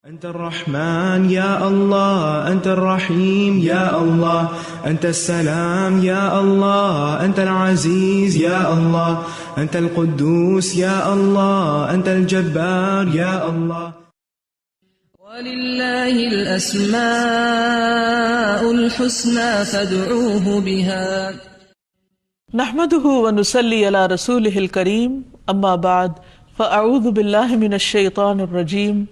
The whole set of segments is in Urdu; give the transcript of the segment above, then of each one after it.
أنت الرحمن يا الله، أنت الرحيم يا الله، أنت السلام يا الله، أنت العزيز يا الله، أنت القدوس يا الله، أنت الجبار يا الله. ولله الأسماء الحسنى فادعوه بها. نحمده ونصلي على رسوله الكريم، أما بعد فأعوذ بالله من الشيطان الرجيم.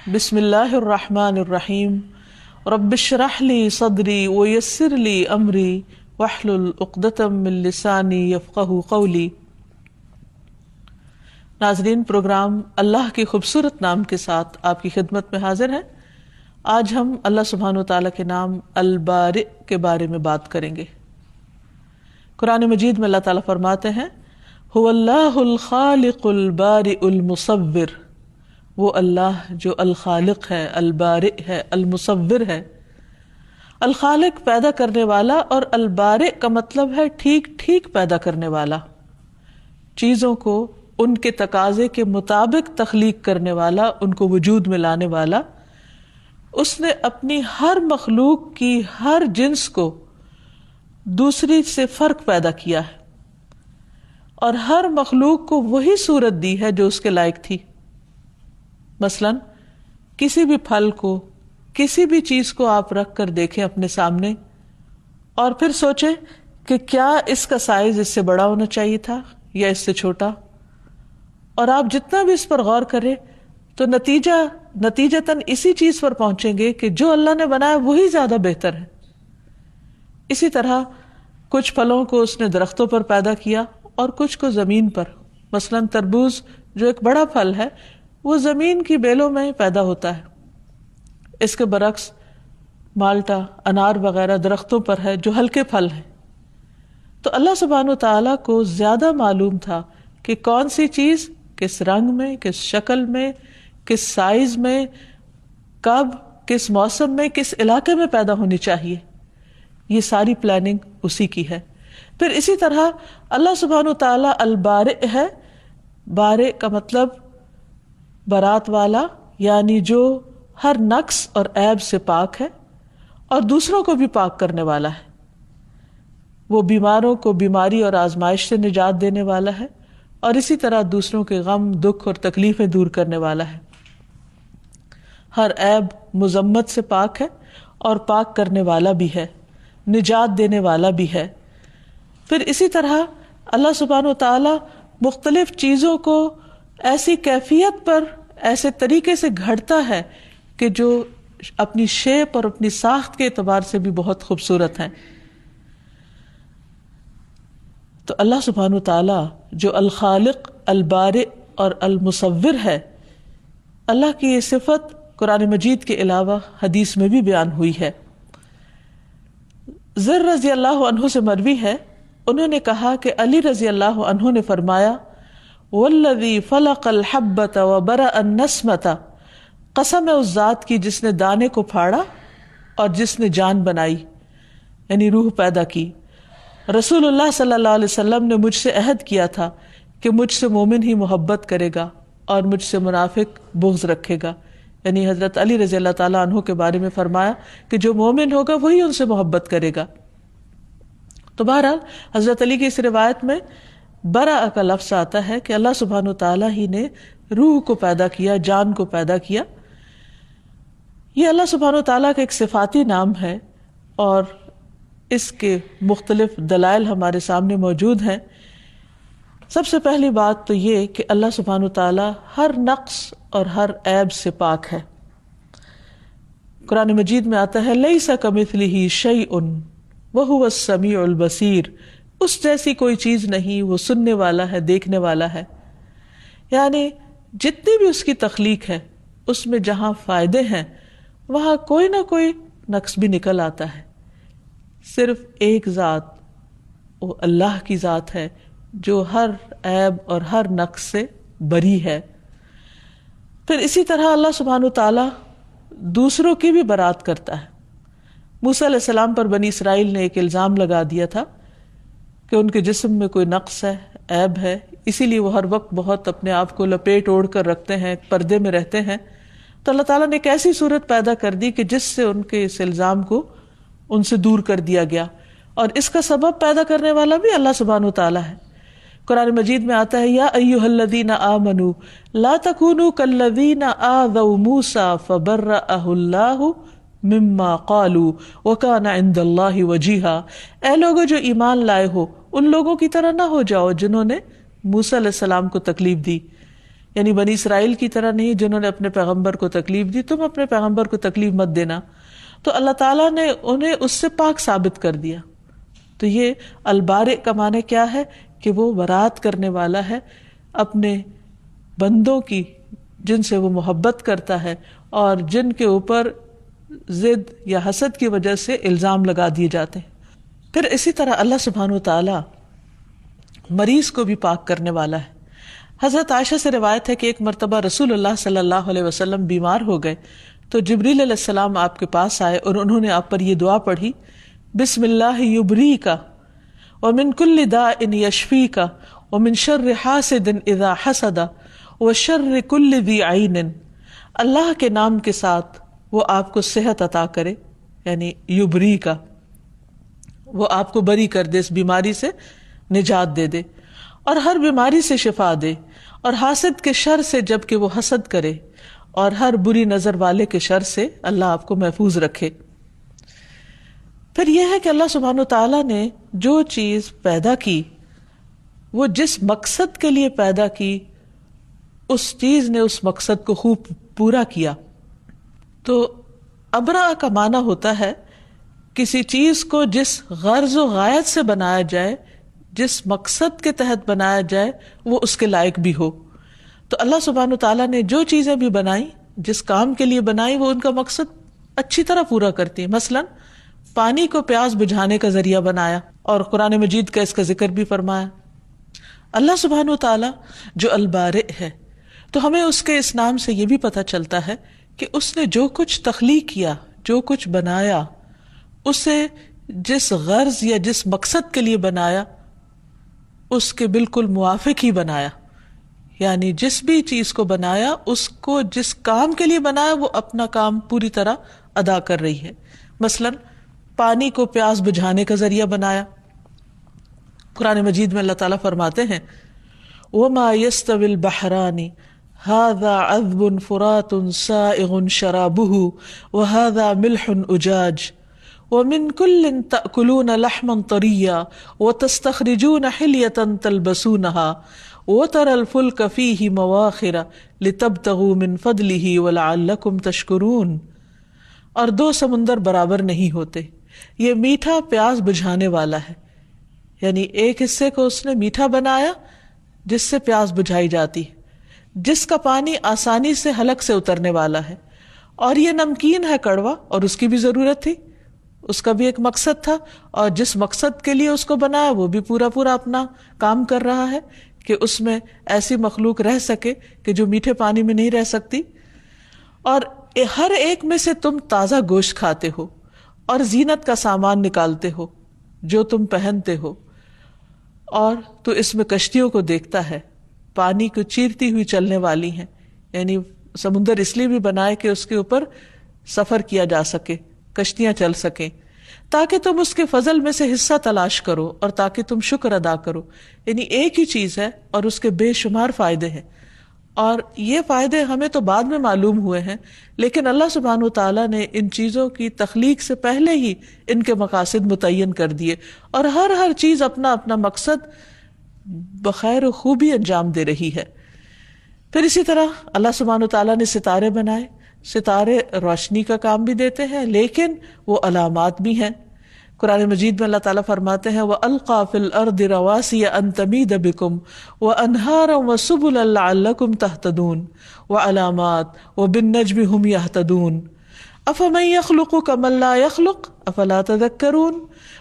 بسم اللہ الرحمن الرحیم. رب اشرح لی صدری ویسر لی امری واحلل عقدۃ من لسانی یفقہوا قولی. ناظرین، پروگرام اللہ کے خوبصورت نام کے ساتھ آپ کی خدمت میں حاضر ہیں. آج ہم اللہ سبحانہ وتعالیٰ کے نام البارئ کے بارے میں بات کریں گے. قرآن مجید میں اللہ تعالیٰ فرماتے ہیں هو اللہ الخالق البارئ المصور. وہ اللہ جو الخالق ہے، البارئ ہے، المصور ہے. الخالق پیدا کرنے والا، اور البارئ کا مطلب ہے ٹھیک ٹھیک پیدا کرنے والا، چیزوں کو ان کے تقاضے کے مطابق تخلیق کرنے والا، ان کو وجود میں لانے والا. اس نے اپنی ہر مخلوق کی ہر جنس کو دوسری سے فرق پیدا کیا ہے، اور ہر مخلوق کو وہی صورت دی ہے جو اس کے لائق تھی. مثلاً کسی بھی پھل کو، کسی بھی چیز کو آپ رکھ کر دیکھیں اپنے سامنے، اور پھر سوچیں کہ کیا اس کا سائز اس سے بڑا ہونا چاہیے تھا یا اس سے چھوٹا. اور آپ جتنا بھی اس پر غور کریں تو نتیجتاً اسی چیز پر پہنچیں گے کہ جو اللہ نے بنایا وہی زیادہ بہتر ہے. اسی طرح کچھ پھلوں کو اس نے درختوں پر پیدا کیا اور کچھ کو زمین پر. مثلاً تربوز جو ایک بڑا پھل ہے، وہ زمین کی بیلوں میں پیدا ہوتا ہے. اس کے برعکس مالٹا، انار وغیرہ درختوں پر ہے جو ہلکے پھل ہیں. تو اللہ سبحانہ وتعالیٰ کو زیادہ معلوم تھا کہ کون سی چیز کس رنگ میں، کس شکل میں، کس سائز میں، کب، کس موسم میں، کس علاقے میں پیدا ہونی چاہیے. یہ ساری پلاننگ اسی کی ہے. پھر اسی طرح اللہ سبحانہ وتعالیٰ البارئ ہے. بارئ کا مطلب برات والا، یعنی جو ہر نقص اور عیب سے پاک ہے اور دوسروں کو بھی پاک کرنے والا ہے. وہ بیماروں کو بیماری اور آزمائش سے نجات دینے والا ہے، اور اسی طرح دوسروں کے غم، دکھ اور تکلیفیں دور کرنے والا ہے. ہر عیب مذمت سے پاک ہے اور پاک کرنے والا بھی ہے، نجات دینے والا بھی ہے. پھر اسی طرح اللہ سبحانہ وتعالی مختلف چیزوں کو ایسی کیفیت پر، ایسے طریقے سے گھڑتا ہے کہ جو اپنی شیپ اور اپنی ساخت کے اعتبار سے بھی بہت خوبصورت ہیں. تو اللہ سبحانہ وتعالی جو الخالق، البارئ اور المصور ہے، اللہ کی یہ صفت قرآن مجید کے علاوہ حدیث میں بھی بیان ہوئی ہے. زر رضی اللہ عنہ سے مروی ہے، انہوں نے کہا کہ علی رضی اللہ عنہ نے فرمایا والذی فلق الحبۃ وبرأ النسمۃ، قسم ہے اس ذات کی جس نے دانے کو پھاڑا اور جس نے جان بنائی، یعنی روح پیدا کی. رسول اللہ صلی اللہ علیہ وسلم نے مجھ سے عہد کیا تھا کہ مجھ سے مومن ہی محبت کرے گا اور مجھ سے منافق بغض رکھے گا. یعنی حضرت علی رضی اللہ تعالیٰ عنہ کے بارے میں فرمایا کہ جو مومن ہوگا وہی ان سے محبت کرے گا. تو بہرحال حضرت علی کی اس روایت میں برا کا لفظ آتا ہے کہ اللہ سبحانہ وتعالیٰ ہی نے روح کو پیدا کیا، جان کو پیدا کیا. یہ اللہ سبحانہ وتعالیٰ کا ایک صفاتی نام ہے، اور اس کے مختلف دلائل ہمارے سامنے موجود ہیں. سب سے پہلی بات تو یہ کہ اللہ سبحانہ وتعالیٰ ہر نقص اور ہر عیب سے پاک ہے. قرآن مجید میں آتا ہے لیس کمثلہ شیء وہو السمیع البصیر. اس جیسی کوئی چیز نہیں، وہ سننے والا ہے، دیکھنے والا ہے. یعنی جتنی بھی اس کی تخلیق ہے، اس میں جہاں فائدے ہیں وہاں کوئی نہ کوئی نقص بھی نکل آتا ہے. صرف ایک ذات، وہ اللہ کی ذات ہے جو ہر عیب اور ہر نقص سے بری ہے. پھر اسی طرح اللہ سبحانہ وتعالیٰ دوسروں کی بھی برات کرتا ہے. موسیٰ علیہ السلام پر بنی اسرائیل نے ایک الزام لگا دیا تھا کہ ان کے جسم میں کوئی نقص ہے، عیب ہے، اسی لیے وہ ہر وقت بہت اپنے آپ کو لپیٹ اوڑھ کر رکھتے ہیں، پردے میں رہتے ہیں. تو اللہ تعالیٰ نے ایک ایسی صورت پیدا کر دی کہ جس سے ان کے اس الزام کو ان سے دور کر دیا گیا، اور اس کا سبب پیدا کرنے والا بھی اللہ سبحانہ وتعالیٰ ہے۔ قرآن مجید میں آتا ہے یا ایھا الذین آمنوا لا تکونوا کالذین آذوا موسیٰ فبرأہ اللہ مما قالوا وکان عند اللہ وجیہا، اے لوگو جو ایمان لائے ہو ان لوگوں کی طرح نہ ہو جاؤ جنہوں نے موسیٰ علیہ السلام کو تکلیف دی، یعنی بنی اسرائیل کی طرح نہیں جنہوں نے اپنے پیغمبر کو تکلیف دی، تم اپنے پیغمبر کو تکلیف مت دینا۔ تو اللہ تعالیٰ نے انہیں اس سے پاک ثابت کر دیا۔ تو یہ البارئ کا معنی کیا ہے کہ وہ برات کرنے والا ہے اپنے بندوں کی جن سے وہ محبت کرتا ہے اور جن کے اوپر ضد یا حسد کی وجہ سے الزام لگا دیے جاتے ہیں۔ پھر اسی طرح اللہ سبحانہ وتعالی مریض کو بھی پاک کرنے والا ہے۔ حضرت عائشہ سے روایت ہے کہ ایک مرتبہ رسول اللہ صلی اللہ علیہ وسلم بیمار ہو گئے تو جبریل علیہ السلام آپ کے پاس آئے اور انہوں نے آپ پر یہ دعا پڑھی، بسم اللہ یبریک ومن کل داء یشفیک ومن شر حاسد اذا حسد وشر کل ذی عین، اللہ کے نام کے ساتھ وہ آپ کو صحت عطا کرے، یعنی یبریک، وہ آپ کو بری کر دے، اس بیماری سے نجات دے دے اور ہر بیماری سے شفا دے، اور حاسد کے شر سے جب کہ وہ حسد کرے، اور ہر بری نظر والے کے شر سے اللہ آپ کو محفوظ رکھے۔ پھر یہ ہے کہ اللہ سبحانہ وتعالیٰ نے جو چیز پیدا کی وہ جس مقصد کے لیے پیدا کی اس چیز نے اس مقصد کو خوب پورا کیا۔ تو ابرا کا معنی ہوتا ہے کسی چیز کو جس غرض و غایت سے بنایا جائے، جس مقصد کے تحت بنایا جائے وہ اس کے لائق بھی ہو۔ تو اللہ سبحانہ وتعالیٰ نے جو چیزیں بھی بنائی، جس کام کے لیے بنائی، وہ ان کا مقصد اچھی طرح پورا کرتی ہیں۔ مثلا پانی کو پیاس بجھانے کا ذریعہ بنایا، اور قرآن مجید کا اس کا ذکر بھی فرمایا۔ اللہ سبحانہ وتعالیٰ جو البارئ ہے، تو ہمیں اس کے اس نام سے یہ بھی پتہ چلتا ہے کہ اس نے جو کچھ تخلیق کیا، جو کچھ بنایا، اسے جس غرض یا جس مقصد کے لیے بنایا اس کے بالکل موافق ہی بنایا، یعنی جس بھی چیز کو بنایا اس کو جس کام کے لیے بنایا وہ اپنا کام پوری طرح ادا کر رہی ہے۔ مثلا پانی کو پیاس بجھانے کا ذریعہ بنایا۔ قرآن مجید میں اللہ تعالیٰ فرماتے ہیں وَمَا يَسْتَوِي الْبَحْرَانِ هَذَا عَذْبٌ فُرَاتٌ سَائِغٌ شَرَابُهُ وَهَذَا مِلْحٌ أُجَاجٌ وَمِن كُلٍّ تَأْكُلُونَ لَحْمًا طَرِيًّا وَتَسْتَخْرِجُونَ حِلْيَةً تَلْبَسُونَهَا وَتَرَى الْفُلْكَ فِيهِ مَوَاخِرَ لِتَبْتَغُوا مِن فَضْلِهِ وَلَعَلَّكُمْ تَشْكُرُونَ، اور دو سمندر برابر نہیں ہوتے، یہ میٹھا پیاس بجھانے والا ہے، یعنی ایک حصے کو اس نے میٹھا بنایا جس سے پیاس بجھائی جاتی ہے، جس کا پانی آسانی سے حلق سے اترنے والا ہے، اور یہ نمکین ہے کڑوا، اور اس کی بھی ضرورت تھی، اس کا بھی ایک مقصد تھا، اور جس مقصد کے لیے اس کو بنایا وہ بھی پورا پورا اپنا کام کر رہا ہے کہ اس میں ایسی مخلوق رہ سکے کہ جو میٹھے پانی میں نہیں رہ سکتی، اور ہر ایک میں سے تم تازہ گوشت کھاتے ہو اور زینت کا سامان نکالتے ہو جو تم پہنتے ہو، اور تو اس میں کشتیوں کو دیکھتا ہے، پانی کو چیرتی ہوئی چلنے والی ہیں، یعنی سمندر اس لیے بھی بنائے کہ اس کے اوپر سفر کیا جا سکے، کشتیاں چل سکیں، تاکہ تم اس کے فضل میں سے حصہ تلاش کرو اور تاکہ تم شکر ادا کرو۔ یعنی ایک ہی چیز ہے اور اس کے بے شمار فائدے ہیں، اور یہ فائدے ہمیں تو بعد میں معلوم ہوئے ہیں، لیکن اللہ سبحانہ وتعالیٰ نے ان چیزوں کی تخلیق سے پہلے ہی ان کے مقاصد متعین کر دیے، اور ہر چیز اپنا اپنا مقصد بخیر و خوبی انجام دے رہی ہے۔ پھر اسی طرح اللہ سبحانہ وتعالیٰ نے ستارے بنائے، ستارے روشنی کا کام بھی دیتے ہیں لیکن وہ علامات بھی ہیں۔ قرآن مجید میں اللہ تعالیٰ فرماتے ہیں وَأَلْقَى فِي الْأَرْضِ رَوَاسِيَ أَن تَمِيدَ بِكُمْ وَأَنْهَارًا وَسُبُلًا لَعَلَّكُمْ تَهْتَدُونَ وَعَلَامَاتٍ وَبِالنَّجْمِ هُمْ يَهْتَدُونَ أَفَمَن يَخْلُقُ كَمَن لَّا يَخْلُقُ أَفَلَا تَذَكَّرُونَ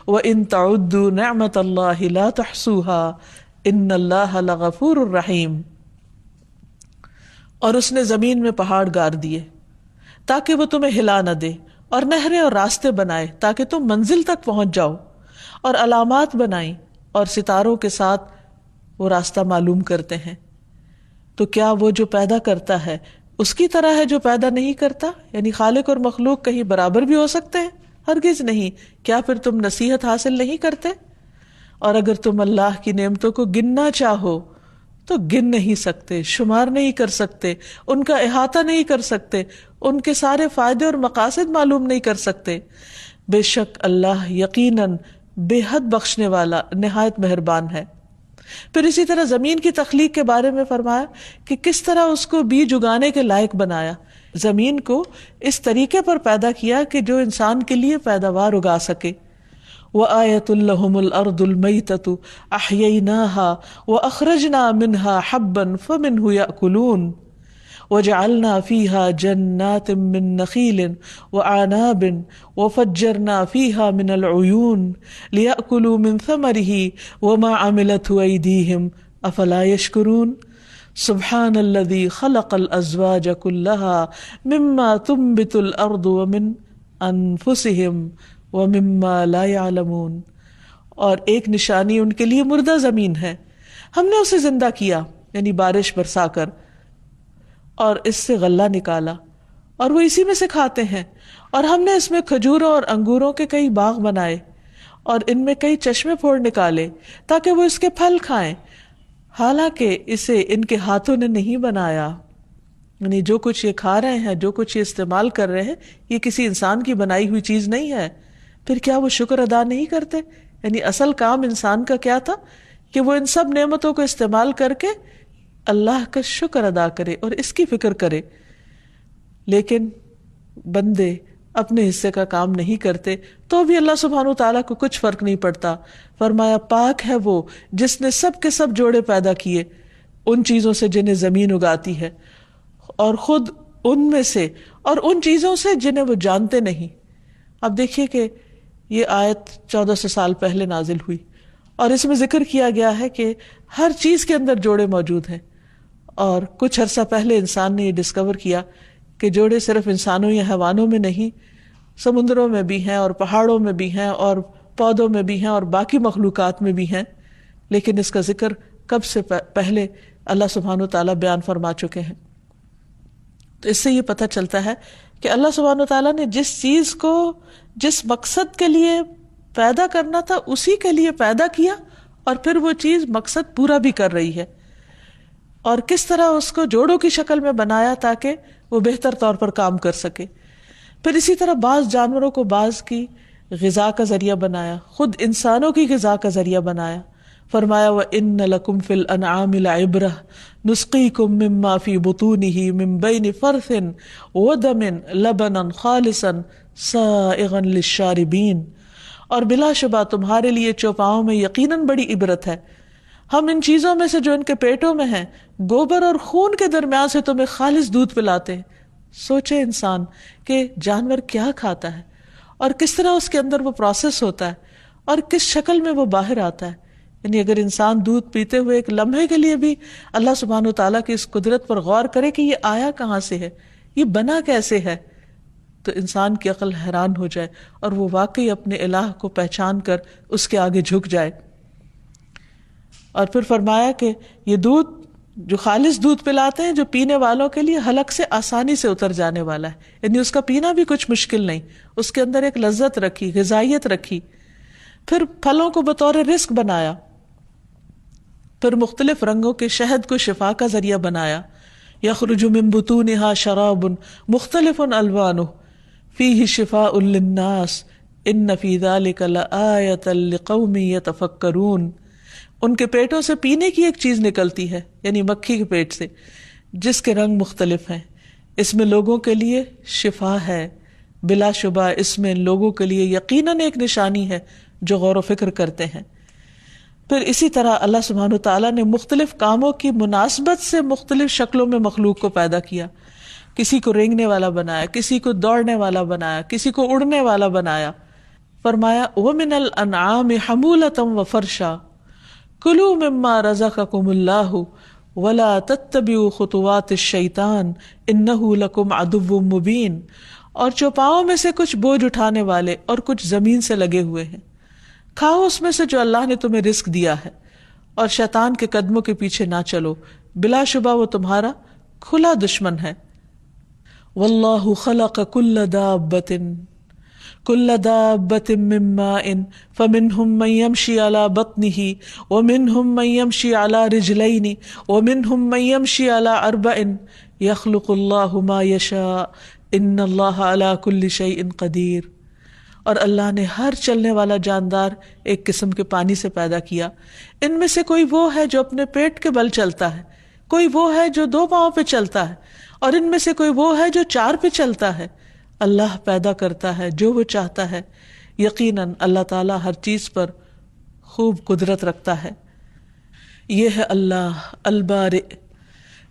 وَإِن تَعُدُّوا نِعْمَةَ اللَّهِ لَا تُحْصُوهَا إِنَّ اللَّهَ لَغَفُورٌ رَّحِيمٌ۔ اور اس نے زمین میں پہاڑ گار دیے تاکہ وہ تمہیں ہلا نہ دے، اور نہریں اور راستے بنائے تاکہ تم منزل تک پہنچ جاؤ، اور علامات بنائیں اور ستاروں کے ساتھ وہ راستہ معلوم کرتے ہیں۔ تو کیا وہ جو پیدا کرتا ہے اس کی طرح ہے جو پیدا نہیں کرتا؟ یعنی خالق اور مخلوق کہیں برابر بھی ہو سکتے ہیں؟ ہرگز نہیں۔ کیا پھر تم نصیحت حاصل نہیں کرتے؟ اور اگر تم اللہ کی نعمتوں کو گننا چاہو تو گن نہیں سکتے، شمار نہیں کر سکتے، ان کا احاطہ نہیں کر سکتے، ان کے سارے فائدے اور مقاصد معلوم نہیں کر سکتے۔ بے شک اللہ یقیناً بے حد بخشنے والا، نہایت مہربان ہے۔ پھر اسی طرح زمین کی تخلیق کے بارے میں فرمایا کہ کس طرح اس کو بیج اگانے کے لائق بنایا، زمین کو اس طریقے پر پیدا کیا کہ جو انسان کے لیے پیداوار اگا سکے۔ وَآیَةٌ لَهُمُ الْأَرْضُ الْمَيْتَةُ أَحْيَيْنَاهَا وَأَخْرَجْنَا مِنْهَا حَبًّا فَمِنْهُ يَأْكُلُونَ وَجَعَلْنَا فِيهَا جَنَّاتٍ مِّن نَخِيلٍ وَأَعْنَابٍ وَفَجَّرْنَا فِيهَا مِنَ الْعُيُونِ لِيَأْكُلُوا مِن ثَمَرِهِ وَمَا عَمِلَتْهُ أَيْدِيهِمْ أَفَلَا يَشْكُرُونَ سبحان الذي خلق الازواج كلها مما تنبت الارض ومن انفسهم ومما لا يعلمون۔ اور ایک نشانی ان کے لیے مردہ زمین ہے، ہم نے اسے زندہ کیا، یعنی بارش برسا کر، اور اس سے غلہ نکالا اور وہ اسی میں سے کھاتے ہیں، اور ہم نے اس میں کھجوروں اور انگوروں کے کئی باغ بنائے اور ان میں کئی چشمے پھوڑ نکالے تاکہ وہ اس کے پھل کھائیں، حالانکہ اسے ان کے ہاتھوں نے نہیں بنایا۔ یعنی جو کچھ یہ کھا رہے ہیں، جو کچھ یہ استعمال کر رہے ہیں، یہ کسی انسان کی بنائی ہوئی چیز نہیں ہے۔ پھر کیا وہ شکر ادا نہیں کرتے؟ یعنی اصل کام انسان کا کیا تھا کہ وہ ان سب نعمتوں کو استعمال کر کے اللہ کا شکر ادا کرے اور اس کی فکر کرے، لیکن بندے اپنے حصے کا کام نہیں کرتے تو بھی اللہ سبحانہ وتعالیٰ کو کچھ فرق نہیں پڑتا۔ فرمایا پاک ہے وہ جس نے سب کے سب جوڑے پیدا کیے ان چیزوں سے جنہیں زمین اگاتی ہے، اور خود ان میں سے اور ان چیزوں سے جنہیں وہ جانتے نہیں۔ اب دیکھیے کہ یہ آیت 1400 سال پہلے نازل ہوئی اور اس میں ذکر کیا گیا ہے کہ ہر چیز کے اندر جوڑے موجود ہیں، اور کچھ عرصہ پہلے انسان نے یہ ڈسکور کیا کہ جوڑے صرف انسانوں یا حیوانوں میں نہیں، سمندروں میں بھی ہیں اور پہاڑوں میں بھی ہیں اور پودوں میں بھی ہیں اور باقی مخلوقات میں بھی ہیں، لیکن اس کا ذکر کب سے پہلے اللہ سبحانہ وتعالیٰ بیان فرما چکے ہیں۔ تو اس سے یہ پتہ چلتا ہے کہ اللہ سبحانہ وتعالیٰ نے جس چیز کو جس مقصد کے لیے پیدا کرنا تھا اسی کے لیے پیدا کیا، اور پھر وہ چیز مقصد پورا بھی کر رہی ہے، اور کس طرح اس کو جوڑوں کی شکل میں بنایا تاکہ وہ بہتر طور پر کام کر سکے۔ پھر اسی طرح بعض جانوروں کو بعض کی غذا کا ذریعہ بنایا، خود انسانوں کی غذا کا ذریعہ بنایا۔ فرمایا وَإِنَّ لَكُمْ فِي الْأَنْعَامِ لَعِبْرَةً نُسْقِيكُم مِّمَّا فِي بُطُونِهِ مِن بَيْنِ فَرْثٍ وَدَمٍ لَبَنًا خَالِصًا سَائِغًا لِلشَّارِبِينَ، اور بلا شبہ تمہارے لیے چوپاؤں میں یقیناً بڑی عبرت ہے، ہم ان چیزوں میں سے جو ان کے پیٹوں میں ہیں گوبر اور خون کے درمیان سے تمہیں خالص دودھ پلاتے ہیں۔ سوچے انسان کہ جانور کیا کھاتا ہے اور کس طرح اس کے اندر وہ پروسیس ہوتا ہے اور کس شکل میں وہ باہر آتا ہے۔ یعنی اگر انسان دودھ پیتے ہوئے ایک لمحے کے لیے بھی اللہ سبحانہ وتعالیٰ کی اس قدرت پر غور کرے کہ یہ آیا کہاں سے ہے، یہ بنا کیسے ہے، تو انسان کی عقل حیران ہو جائے اور وہ واقعی اپنے الہ کو پہچان کر اس کے آگے جھک جائے۔ اور پھر فرمایا کہ یہ دودھ جو خالص دودھ پلاتے ہیں جو پینے والوں کے لیے حلق سے آسانی سے اتر جانے والا ہے، یعنی اس کا پینا بھی کچھ مشکل نہیں، اس کے اندر ایک لذت رکھی، غذائیت رکھی۔ پھر پھلوں کو بطور رزق بنایا، پھر مختلف رنگوں کے شہد کو شفا کا ذریعہ بنایا۔ یخرج من بطونها شراب مختلف الوانه فیہ شفاء للناس ان فی ذلک لآیۃ لقوم یتفکرون۔ ان کے پیٹوں سے پینے کی ایک چیز نکلتی ہے، یعنی مکھی کے پیٹ سے، جس کے رنگ مختلف ہیں، اس میں لوگوں کے لیے شفا ہے، بلا شبہ اس میں لوگوں کے لیے یقیناً ایک نشانی ہے جو غور و فکر کرتے ہیں۔ پھر اسی طرح اللہ سبحانہ وتعالیٰ نے مختلف کاموں کی مناسبت سے مختلف شکلوں میں مخلوق کو پیدا کیا، کسی کو رینگنے والا بنایا، کسی کو دوڑنے والا بنایا، کسی کو اڑنے والا بنایا۔ فرمایا وَمِنَ الْأَنْعَامِ حَمُولَةً وَفَرْشًا كُلُوا مِمَّا رَزَقَكُمُ اللَّهُ وَلَا تَتَّبِعُوا خُطُوَاتِ الشَّيْطَانِ إِنَّهُ لَكُمْ عَدُوٌّ مُّبِينٌ، اور چوپاؤں میں سے کچھ بوجھ اٹھانے والے اور کچھ زمین سے لگے ہوئے ہیں، کھاؤ اس میں سے جو اللہ نے تمہیں رزق دیا ہے، اور شیطان کے قدموں کے پیچھے نہ چلو، بلا شبہ وہ تمہارا کھلا دشمن ہے۔ واللہ خلق كل دابة من ماء فمنهم من يمشي على بطنه ومنهم من يمشي على رجلين ومنهم من يمشي على أربع يخلق الله ما يشاء إن الله على كل شيء قدير. اور اللہ نے ہر چلنے والا جاندار ایک قسم کے پانی سے پیدا کیا. ان میں سے کوئی وہ ہے جو اپنے پیٹ کے بل چلتا ہے، کوئی وہ ہے جو 2 پاؤں پہ چلتا ہے، اور ان میں سے کوئی وہ ہے جو 4 پہ چلتا ہے. اللہ پیدا کرتا ہے جو وہ چاہتا ہے. یقیناً اللہ تعالیٰ ہر چیز پر خوب قدرت رکھتا ہے. یہ ہے اللہ البارئ،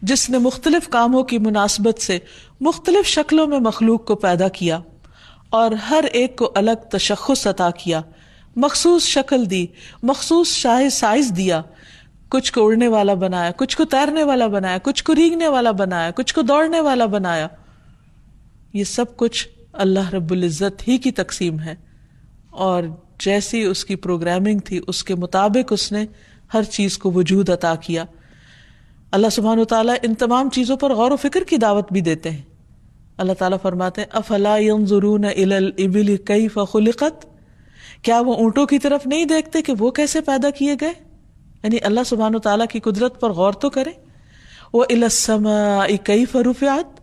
جس نے مختلف کاموں کی مناسبت سے مختلف شکلوں میں مخلوق کو پیدا کیا اور ہر ایک کو الگ تشخص عطا کیا، مخصوص شکل دی، مخصوص سائز دیا. کچھ کو اڑنے والا بنایا، کچھ کو تیرنے والا بنایا، کچھ کو رینگنے والا بنایا، کچھ کو دوڑنے والا بنایا. یہ سب کچھ اللہ رب العزت ہی کی تقسیم ہے، اور جیسی اس کی پروگرامنگ تھی اس کے مطابق اس نے ہر چیز کو وجود عطا کیا. اللہ سبحانہ و تعالیٰ ان تمام چیزوں پر غور و فکر کی دعوت بھی دیتے ہیں. اللہ تعالیٰ فرماتے ہیں افلا ينظرون الى الابل کیف خلقت، کیا وہ اونٹوں کی طرف نہیں دیکھتے کہ وہ کیسے پیدا کیے گئے؟ یعنی اللہ سبحانہ و تعالیٰ کی قدرت پر غور تو کریں. وَإِلَى السَّمَاءِ كَيْفَ رُفِعَتْ،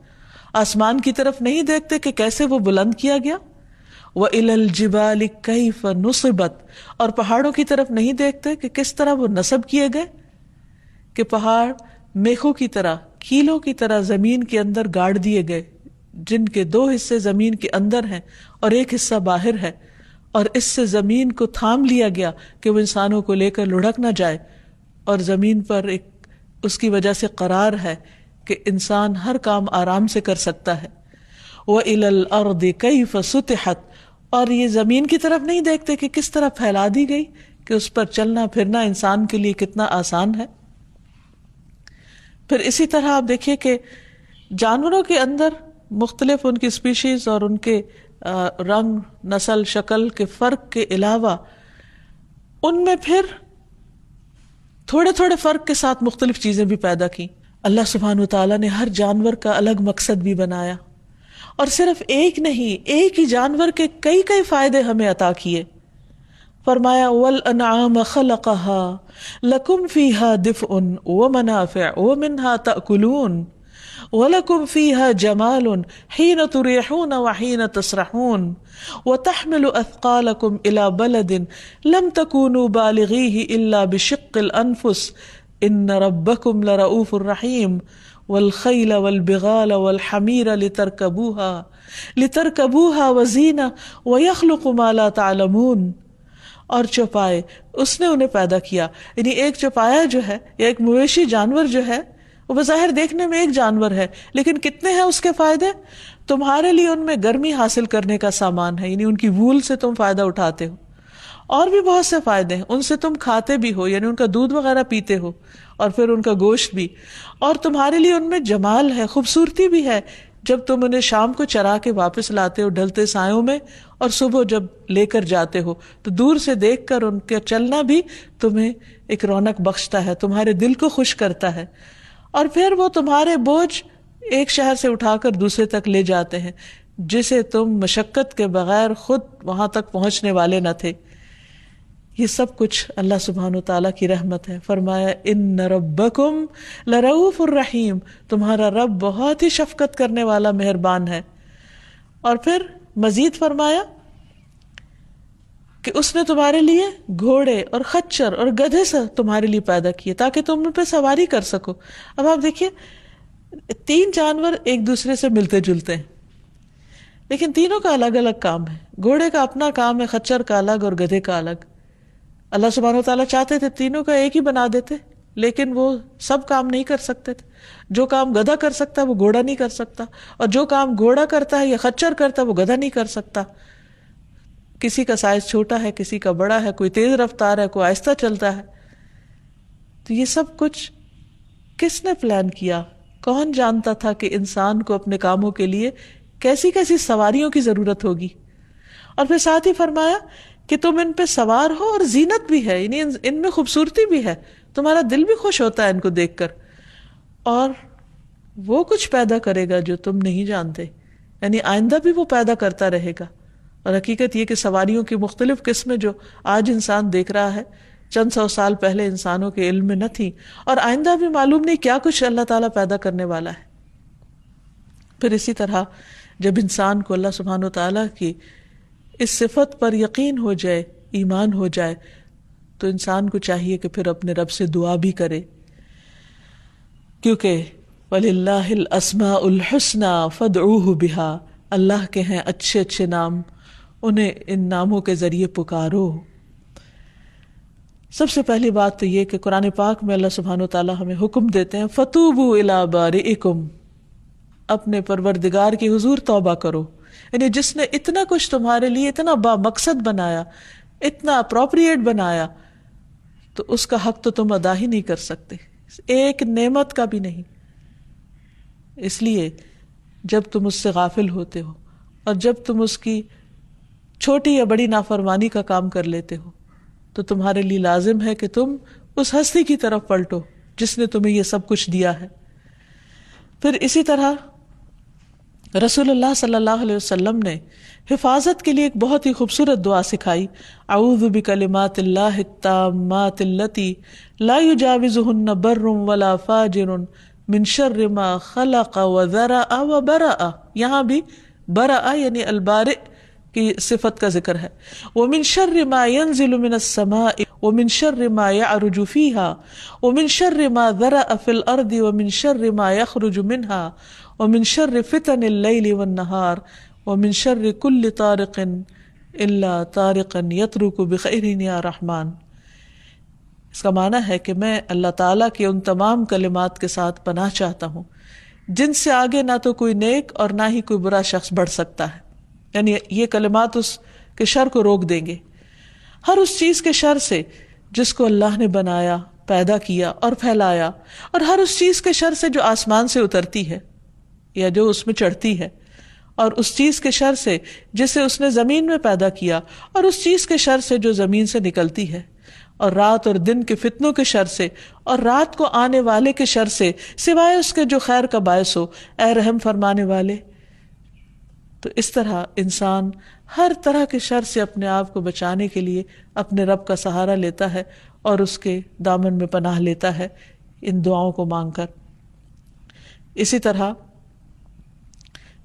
آسمان کی طرف نہیں دیکھتے کہ کیسے وہ بلند کیا گیا. وَإِلَى الْجِبَالِ كَيْفَ نُصِبَتْ، اور پہاڑوں کی طرف نہیں دیکھتے کہ کس طرح وہ نصب کیے گئے، کہ پہاڑ میخوں کی طرح، کیلوں کی طرح زمین کے اندر گاڑ دیے گئے، جن کے 2 حصے زمین کے اندر ہیں اور ایک حصہ باہر ہے، اور اس سے زمین کو تھام لیا گیا کہ وہ انسانوں کو لے کر لڑھک نہ جائے، اور زمین پر ایک اس کی وجہ سے قرار ہے کہ انسان ہر کام آرام سے کر سکتا ہے. وَإِلَى الْأَرْضِ كَيْفَ سُطِحَتْ، اور یہ زمین کی طرف نہیں دیکھتے کہ کس طرح پھیلا دی گئی، کہ اس پر چلنا پھرنا انسان کے لیے کتنا آسان ہے. پھر اسی طرح آپ دیکھیے کہ جانوروں کے اندر مختلف ان کی اسپیشیز اور ان کے رنگ، نسل، شکل کے فرق کے علاوہ ان میں پھر تھوڑے تھوڑے فرق کے ساتھ مختلف چیزیں بھی پیدا کی. اللہ سبحانہ وتعالیٰ نے ہر جانور کا الگ مقصد بھی بنایا، اور صرف ایک نہیں، ایک ہی جانور کے کئی کئی فائدے ہمیں عطا کیے. فرمایا وَالْأَنْعَامَ خَلَقَهَا لَكُمْ فِيهَا دِفْءٌ وَمَنَافِعُ وَمِنْهَا تَأْكُلُونَ وَلَكُمْ فِيهَا جَمَالٌ حِينَ تُرِيحُونَ وَحِينَ تَسْرَحُونَ وَتَحْمِلُ أَثْقَالَكُمْ إِلَى بَلَدٍ لَمْ تَكُونُوا بَالِغِيهِ إِلَّا بِشِقِّ الْأَنفُسِ إِنَّ رَبَّكُمْ لَرَؤُوفٌ رَحِيمٌ وَالْخَيْلَ وَالْبِغَالَ وَالْحَمِيرَ لِتَرْكَبُوهَا وَزِينَةً وَيَخْلُقُ مَا لَا تَعْلَمُونَ. اور چوپائے اس نے انہیں پیدا کیا. یعنی ایک چوپایا جو ہے یا ایک مویشی جانور جو ہے وہ بظاہر دیکھنے میں ایک جانور ہے، لیکن کتنے ہیں اس کے فائدے؟ تمہارے لیے ان میں گرمی حاصل کرنے کا سامان ہے، یعنی ان کی وول سے تم فائدہ اٹھاتے ہو، اور بھی بہت سے فائدے ہیں، ان سے تم کھاتے بھی ہو، یعنی ان کا دودھ وغیرہ پیتے ہو، اور پھر ان کا گوشت بھی، اور تمہارے لیے ان میں جمال ہے، خوبصورتی بھی ہے. جب تم انہیں شام کو چرا کے واپس لاتے ہو ڈھلتے سایوں میں، اور صبح جب لے کر جاتے ہو تو دور سے دیکھ کر ان کا چلنا بھی تمہیں ایک رونق بخشتا ہے، تمہارے دل کو خوش کرتا ہے. اور پھر وہ تمہارے بوجھ ایک شہر سے اٹھا کر دوسرے تک لے جاتے ہیں، جسے تم مشقت کے بغیر خود وہاں تک پہنچنے والے نہ تھے. یہ سب کچھ اللہ سبحانہ وتعالیٰ کی رحمت ہے. فرمایا ان ربکم لرؤوف الرحیم، تمہارا رب بہت ہی شفقت کرنے والا مہربان ہے. اور پھر مزید فرمایا کہ اس نے تمہارے لیے گھوڑے اور خچر اور گدھے سے تمہارے لیے پیدا کیے تاکہ تم ان پہ سواری کر سکو. اب آپ دیکھیے 3 جانور ایک دوسرے سے ملتے جلتے ہیں، لیکن تینوں کا الگ الگ کام ہے. گھوڑے کا اپنا کام ہے، خچر کا الگ اور گدھے کا الگ. اللہ سبحانہ وتعالیٰ چاہتے تھے تینوں کا ایک ہی بنا دیتے، لیکن وہ سب کام نہیں کر سکتے تھے. جو کام گدھا کر سکتا ہے وہ گھوڑا نہیں کر سکتا، اور جو کام گھوڑا کرتا ہے یا خچر کرتا ہے وہ گدھا نہیں کر سکتا. کسی کا سائز چھوٹا ہے، کسی کا بڑا ہے، کوئی تیز رفتار ہے، کوئی آہستہ چلتا ہے. تو یہ سب کچھ کس نے پلان کیا؟ کون جانتا تھا کہ انسان کو اپنے کاموں کے لیے کیسی کیسی سواریوں کی ضرورت ہوگی؟ اور پھر ساتھ ہی فرمایا کہ تم ان پہ سوار ہو اور زینت بھی ہے، یعنی ان میں خوبصورتی بھی ہے، تمہارا دل بھی خوش ہوتا ہے ان کو دیکھ کر. اور وہ کچھ پیدا کرے گا جو تم نہیں جانتے، یعنی آئندہ بھی وہ پیدا کرتا رہے گا. اور حقیقت یہ کہ سواریوں کی مختلف قسمیں جو آج انسان دیکھ رہا ہے چند سو سال پہلے انسانوں کے علم میں نہ تھی، اور آئندہ بھی معلوم نہیں کیا کچھ اللہ تعالیٰ پیدا کرنے والا ہے. پھر اسی طرح جب انسان کو اللہ سبحانہ وتعالیٰ کی اس صفت پر یقین ہو جائے، ایمان ہو جائے، تو انسان کو چاہیے کہ پھر اپنے رب سے دعا بھی کرے، کیونکہ وَلِلَّهِ الْأَسْمَاءُ الْحُسْنَى فَادْعُوهُ بِهَا، اللہ کے ہیں اچھے اچھے نام، انہیں ان ناموں کے ذریعے پکارو. سب سے پہلی بات تو یہ کہ قرآن پاک میں اللہ سبحانہ وتعالیٰ ہمیں حکم دیتے ہیں فَتُوبُوا إِلَىٰ بَارِئِكُمْ، اپنے پروردگار کی حضور توبہ کرو. یعنی جس نے اتنا کچھ تمہارے لیے اتنا با مقصد بنایا، اتنا اپروپریٹ بنایا، تو اس کا حق تو تم ادا ہی نہیں کر سکتے، ایک نعمت کا بھی نہیں. اس لیے جب تم اس سے غافل ہوتے ہو اور جب تم اس کی چھوٹی یا بڑی نافرمانی کا کام کر لیتے ہو، تو تمہارے لیے لازم ہے کہ تم اس ہستی کی طرف پلٹو جس نے تمہیں یہ سب کچھ دیا ہے. پھر اسی طرح رسول اللہ صلی اللہ علیہ وسلم نے حفاظت کے لیے ایک بہت ہی خوبصورت دعا سکھائی، اعوذ بکلمات اللہ التامات اللتی لا یجاوزہن بر ولا فاجر من شر ما خلق وذرأ وبرأ. یہاں بھی برأ یعنی البارئ کی صفت کا ذکر ہے. ومن شر ما ينزل من السماء ومن شر ما يعرج فيها ومن شر ما ذرأ في الأرض ومن شر ما يخرج منها ومن شر فتن الليل والنهار ومن شر كل طارق إلا طارقا يطرق بخير يا رحمن. اس کا معنی ہے کہ میں اللہ تعالیٰ کے ان تمام کلمات کے ساتھ پناہ چاہتا ہوں جن سے آگے نہ تو کوئی نیک اور نہ ہی کوئی برا شخص بڑھ سکتا ہے. یعنی یہ کلمات اس کے شر کو روک دیں گے، ہر اس چیز کے شر سے جس کو اللہ نے بنایا، پیدا کیا اور پھیلایا، اور ہر اس چیز کے شر سے جو آسمان سے اترتی ہے یا جو اس میں چڑھتی ہے، اور اس چیز کے شر سے جسے اس نے زمین میں پیدا کیا، اور اس چیز کے شر سے جو زمین سے نکلتی ہے، اور رات اور دن کے فتنوں کے شر سے، اور رات کو آنے والے کے شر سے، سوائے اس کے جو خیر کا باعث ہو، اے رحم فرمانے والے. تو اس طرح انسان ہر طرح کے شر سے اپنے آپ کو بچانے کے لیے اپنے رب کا سہارا لیتا ہے اور اس کے دامن میں پناہ لیتا ہے ان دعاؤں کو مانگ کر. اسی طرح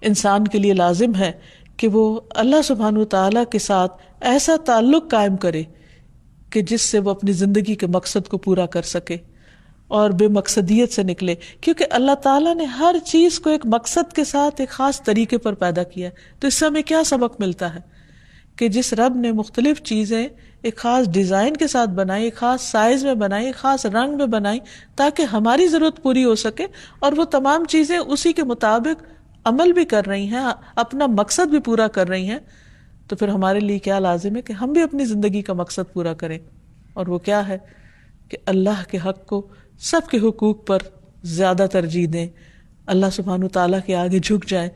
انسان کے لیے لازم ہے کہ وہ اللہ سبحانہ وتعالیٰ کے ساتھ ایسا تعلق قائم کرے کہ جس سے وہ اپنی زندگی کے مقصد کو پورا کر سکے اور بے مقصدیت سے نکلے، کیونکہ اللہ تعالیٰ نے ہر چیز کو ایک مقصد کے ساتھ ایک خاص طریقے پر پیدا کیا ہے. تو اس سے ہمیں کیا سبق ملتا ہے کہ جس رب نے مختلف چیزیں ایک خاص ڈیزائن کے ساتھ بنائی، ایک خاص سائز میں بنائی، ایک خاص رنگ میں بنائی تاکہ ہماری ضرورت پوری ہو سکے، اور وہ تمام چیزیں اسی کے مطابق عمل بھی کر رہی ہیں، اپنا مقصد بھی پورا کر رہی ہیں، تو پھر ہمارے لیے کیا لازم ہے کہ ہم بھی اپنی زندگی کا مقصد پورا کریں. اور وہ کیا ہے کہ اللہ کے حق کو سب کے حقوق پر زیادہ ترجیح دیں، اللہ سبحانہ تعالیٰ کے آگے جھک جائیں،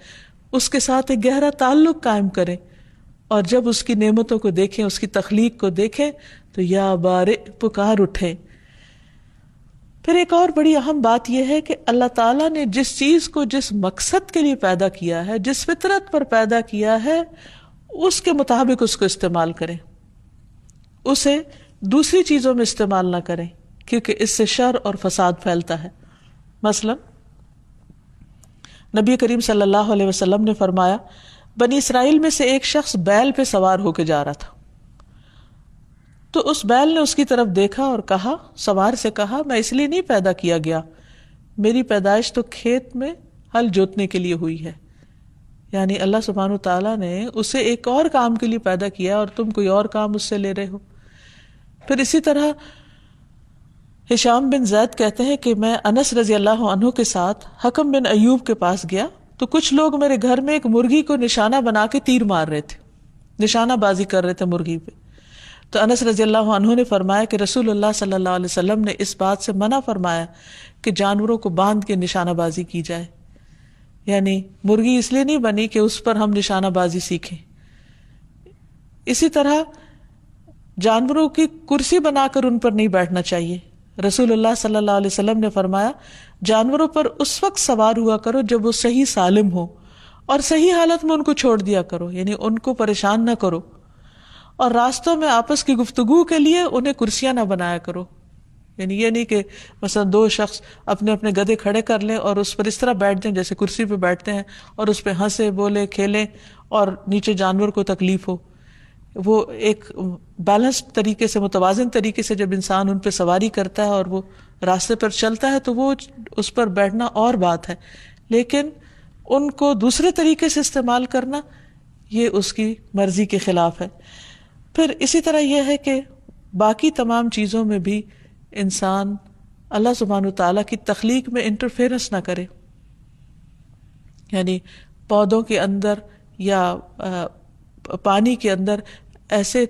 اس کے ساتھ ایک گہرا تعلق قائم کریں، اور جب اس کی نعمتوں کو دیکھیں، اس کی تخلیق کو دیکھیں تو یا بارئ پکار اٹھیں. پھر ایک اور بڑی اہم بات یہ ہے کہ اللہ تعالیٰ نے جس چیز کو جس مقصد کے لیے پیدا کیا ہے، جس فطرت پر پیدا کیا ہے، اس کے مطابق اس کو استعمال کریں، اسے دوسری چیزوں میں استعمال نہ کریں، کیونکہ اس سے شر اور فساد پھیلتا ہے. مثلا نبی کریم صلی اللہ علیہ وسلم نے فرمایا، بنی اسرائیل میں سے ایک شخص بیل پہ سوار ہو کے جا رہا تھا، تو اس بیل نے اس کی طرف دیکھا اور کہا، سوار سے کہا، میں اس لیے نہیں پیدا کیا گیا، میری پیدائش تو کھیت میں ہل جوتنے کے لیے ہوئی ہے. یعنی اللہ سبحانہ تعالیٰ نے اسے ایک اور کام کے لیے پیدا کیا اور تم کوئی اور کام اس سے لے رہے ہو. پھر اسی طرح ہشام بن زید کہتے ہیں کہ میں انس رضی اللہ عنہ کے ساتھ حکم بن ایوب کے پاس گیا تو کچھ لوگ میرے گھر میں ایک مرغی کو نشانہ بنا کے تیر مار رہے تھے، نشانہ بازی کر رہے تھے مرغی پہ. تو انس رضی اللہ عنہ نے فرمایا کہ رسول اللہ صلی اللہ علیہ وسلم نے اس بات سے منع فرمایا کہ جانوروں کو باندھ کے نشانہ بازی کی جائے. یعنی مرغی اس لیے نہیں بنی کہ اس پر ہم نشانہ بازی سیکھیں. اسی طرح جانوروں کی کرسی بنا کر ان پر نہیں بیٹھنا چاہیے. رسول اللہ صلی اللہ علیہ وسلم نے فرمایا جانوروں پر اس وقت سوار ہوا کرو جب وہ صحیح سالم ہو، اور صحیح حالت میں ان کو چھوڑ دیا کرو، یعنی ان کو پریشان نہ کرو، اور راستوں میں آپس کی گفتگو کے لیے انہیں کرسیاں نہ بنایا کرو، یعنی یہ نہیں کہ مثلا دو شخص اپنے اپنے گدھے کھڑے کر لیں اور اس پر اس طرح بیٹھ جائیں جیسے کرسی پہ بیٹھتے ہیں، اور اس پہ ہنسے بولے کھیلیں اور نیچے جانور کو تکلیف ہو۔ وہ ایک بیلنسڈ طریقے سے، متوازن طریقے سے جب انسان ان پہ سواری کرتا ہے اور وہ راستے پر چلتا ہے تو وہ اس پر بیٹھنا اور بات ہے، لیکن ان کو دوسرے طریقے سے استعمال کرنا یہ اس کی مرضی کے خلاف ہے۔ پھر اسی طرح یہ ہے کہ باقی تمام چیزوں میں بھی انسان اللہ سبحانہ وتعالیٰ کی تخلیق میں انٹرفیئرنس نہ کرے، یعنی پودوں کے اندر یا پانی کے اندر ایسے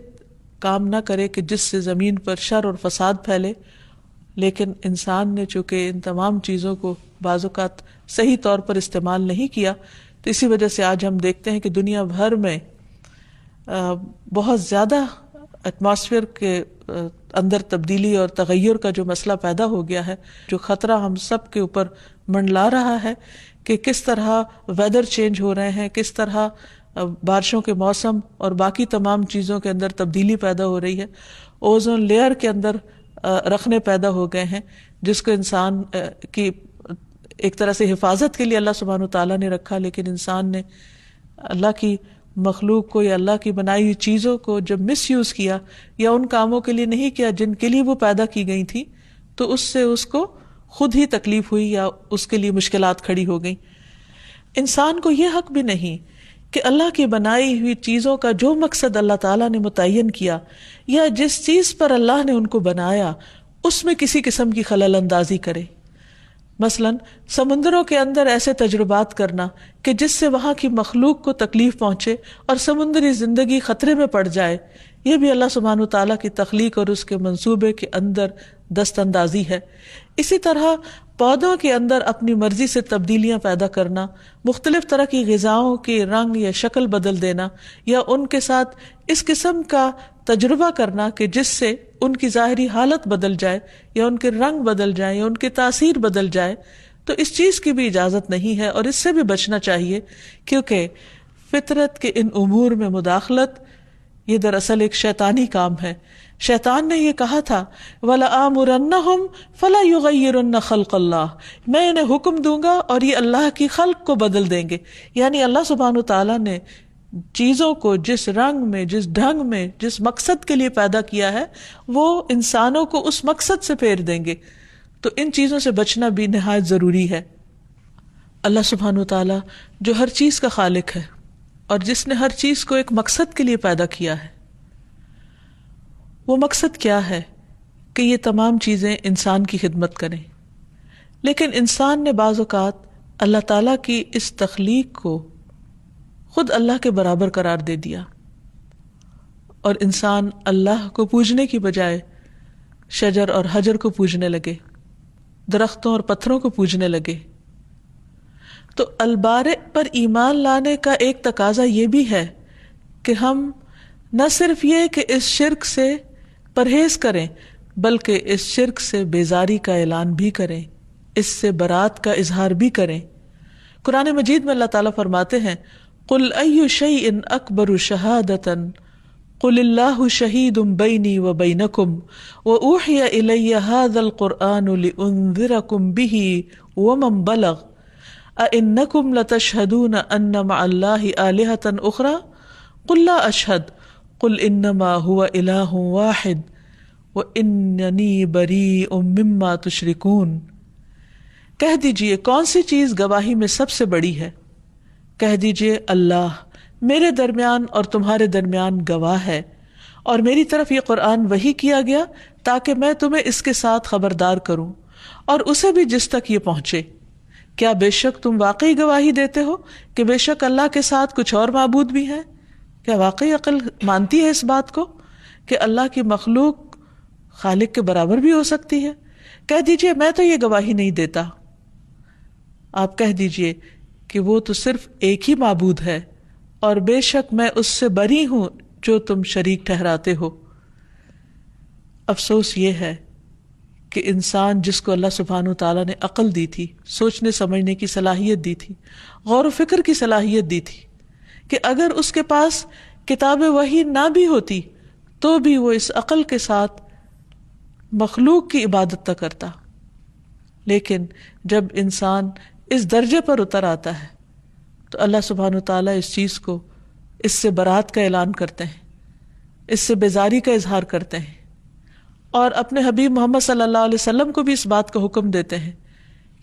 کام نہ کرے کہ جس سے زمین پر شر اور فساد پھیلے، لیکن انسان نے چونکہ ان تمام چیزوں کو بعض اوقات صحیح طور پر استعمال نہیں کیا، تو اسی وجہ سے آج ہم دیکھتے ہیں کہ دنیا بھر میں بہت زیادہ ایٹماسفیئر کے اندر تبدیلی اور تغیر کا جو مسئلہ پیدا ہو گیا ہے، جو خطرہ ہم سب کے اوپر منڈلا رہا ہے کہ کس طرح ویدر چینج ہو رہے ہیں، کس طرح بارشوں کے موسم اور باقی تمام چیزوں کے اندر تبدیلی پیدا ہو رہی ہے، اوزون لیئر کے اندر رکھنے پیدا ہو گئے ہیں جس کو انسان کی ایک طرح سے حفاظت کے لیے اللہ سبحانہ وتعالیٰ نے رکھا، لیکن انسان نے اللہ کی مخلوق کو یا اللہ کی بنائی ہوئی چیزوں کو جب مس یوز کیا یا ان کاموں کے لیے نہیں کیا جن کے لیے وہ پیدا کی گئی تھی، تو اس سے اس کو خود ہی تکلیف ہوئی یا اس کے لیے مشکلات کھڑی ہو گئیں۔ انسان کو یہ حق بھی نہیں کہ اللہ کی بنائی ہوئی چیزوں کا جو مقصد اللہ تعالیٰ نے متعین کیا یا جس چیز پر اللہ نے ان کو بنایا اس میں کسی قسم کی خلل اندازی کرے۔ مثلاً سمندروں کے اندر ایسے تجربات کرنا کہ جس سے وہاں کی مخلوق کو تکلیف پہنچے اور سمندری زندگی خطرے میں پڑ جائے، یہ بھی اللہ سبحانہ وتعالیٰ کی تخلیق اور اس کے منصوبے کے اندر دست اندازی ہے۔ اسی طرح پودوں کے اندر اپنی مرضی سے تبدیلیاں پیدا کرنا، مختلف طرح کی غذاؤں کی رنگ یا شکل بدل دینا، یا ان کے ساتھ اس قسم کا تجربہ کرنا کہ جس سے ان کی ظاہری حالت بدل جائے یا ان کے رنگ بدل جائے یا ان کی تاثیر بدل جائے، تو اس چیز کی بھی اجازت نہیں ہے اور اس سے بھی بچنا چاہیے، کیونکہ فطرت کے ان امور میں مداخلت یہ دراصل ایک شیطانی کام ہے۔ شیطان نے یہ کہا تھا وَلَآمُرَنَّهُمْ فَلَا يُغَيِّرُنَّ خَلْقَ اللَّهِ، میں انہیں حکم دوں گا اور یہ اللہ کی خلق کو بدل دیں گے، یعنی اللہ سبحانہ وتعالیٰ نے چیزوں کو جس رنگ میں، جس ڈھنگ میں، جس مقصد کے لیے پیدا کیا ہے وہ انسانوں کو اس مقصد سے پھیر دیں گے، تو ان چیزوں سے بچنا بھی نہایت ضروری ہے۔ اللہ سبحانہ وتعالیٰ جو ہر چیز کا خالق ہے اور جس نے ہر چیز کو ایک مقصد کے لیے پیدا کیا ہے، وہ مقصد کیا ہے کہ یہ تمام چیزیں انسان کی خدمت کریں، لیکن انسان نے بعض اوقات اللہ تعالیٰ کی اس تخلیق کو خود اللہ کے برابر قرار دے دیا، اور انسان اللہ کو پوجنے کی بجائے شجر اور حجر کو پوجنے لگے، درختوں اور پتھروں کو پوجنے لگے۔ تو البارئ پر ایمان لانے کا ایک تقاضا یہ بھی ہے کہ ہم نہ صرف یہ کہ اس شرک سے پرہیز کریں بلکہ اس شرک سے بیزاری کا اعلان بھی کریں، اس سے برات کا اظہار بھی کریں۔ قرآن مجید میں اللہ تعالیٰ فرماتے ہیں قُلْ أَيُّ شَيْءٍ أَكْبَرُ شَهَادَةً قُلِ اللَّهُ شَهِيدٌ بَيْنِي وَبَيْنَكُمْ وَأُوحِيَ إِلَيَّ هَذَا الْقُرْآنُ لِأُنذِرَكُمْ بِهِ وَمَنْ بَلَغَ أَإِنَّكُمْ لَتَشْهَدُونَ أَنَّ مَعَ اللَّهِ آلِهَةً أُخْرَى قُلْ لَا أَشْهَدُ قُلْ إِنَّمَا هُوَ إِلَٰهٌ وَاحِدٌ وَإِنَّنِي بَرِيءٌ مِّمَّا تُشْرِكُونَ، کہہ دیجئے کون سی چیز گواہی میں سب سے بڑی ہے؟ کہہ دیجئے اللہ میرے درمیان اور تمہارے درمیان گواہ ہے، اور میری طرف یہ قرآن وحی کیا گیا تاکہ میں تمہیں اس کے ساتھ خبردار کروں اور اسے بھی جس تک یہ پہنچے۔ کیا بے شک تم واقعی گواہی دیتے ہو کہ بے شک اللہ کے ساتھ کچھ اور معبود بھی ہیں؟ کیا واقعی عقل مانتی ہے اس بات کو کہ اللہ کی مخلوق خالق کے برابر بھی ہو سکتی ہے؟ کہہ دیجئے میں تو یہ گواہی نہیں دیتا۔ آپ کہہ دیجئے کہ وہ تو صرف ایک ہی معبود ہے اور بے شک میں اس سے بری ہوں جو تم شریک ٹھہراتے ہو۔ افسوس یہ ہے کہ انسان جس کو اللہ سبحانہ تعالیٰ نے عقل دی تھی، سوچنے سمجھنے کی صلاحیت دی تھی، غور و فکر کی صلاحیت دی تھی، کہ اگر اس کے پاس کتاب وحی نہ بھی ہوتی تو بھی وہ اس عقل کے ساتھ مخلوق کی عبادت نہ کرتا. لیکن جب انسان اس درجے پر اتر آتا ہے تو اللہ سبحانہ تعالیٰ اس چیز کو، اس سے برات کا اعلان کرتے ہیں، اس سے بیزاری کا اظہار کرتے ہیں، اور اپنے حبیب محمد صلی اللہ علیہ وسلم کو بھی اس بات کا حکم دیتے ہیں